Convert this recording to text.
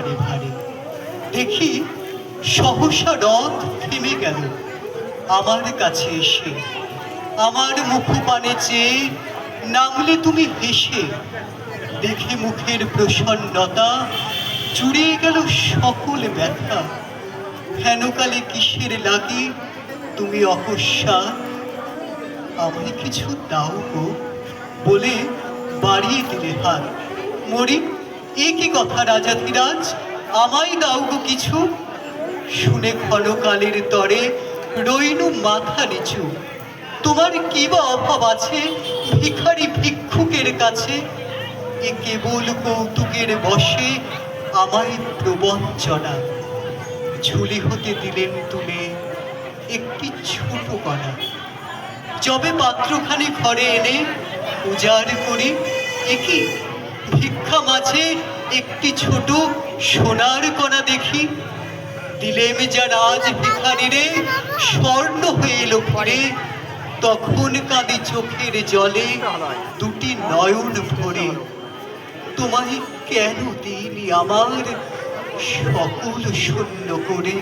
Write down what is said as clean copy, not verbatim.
ভারে ভারে। দেখি সহসা রথ থেমে গেল আমার কাছে এসে। আমার মুখপানে চেয়ে নামলে তুমি হেসে। দেখে মুখের প্রসন্নতা জুড়িয়ে গেল সকল ব্যথা। হেনকালে কিসের লাগে তুমি অকস্মা, আমায় কিছু দাও গো বলে বাড়িয়ে দিলে হাত। মরি, এ কি কথা রাজাধিরাজ, আমায় দাও গো কিছু। শুনে ক্ষণকালের তরে রইনু মাথা নিচু। তোমার কি বা অভাব আছে ভিখারি ভিক্ষুকের কাছে? এ কেবল কৌতুকের বশে আমায় প্রবঞ্চনা। ঝুলি হতে দিলেন তুলে একটি ছোট কণা। যবে পাত্রখানি ঘরে এনে উজাড় করি, একই ভিক্ষা মাঝে একটি ছোট সোনার কণা দেখি। দিলেম যা রাজ ভিখারিরে স্বর্ণ হয়ে এলো ফিরে। তখন কাঁদি চোখের জলে দুটি নয়ন ভরে। তোমায় কেন দিইনি আমার সকল শূন্য করে।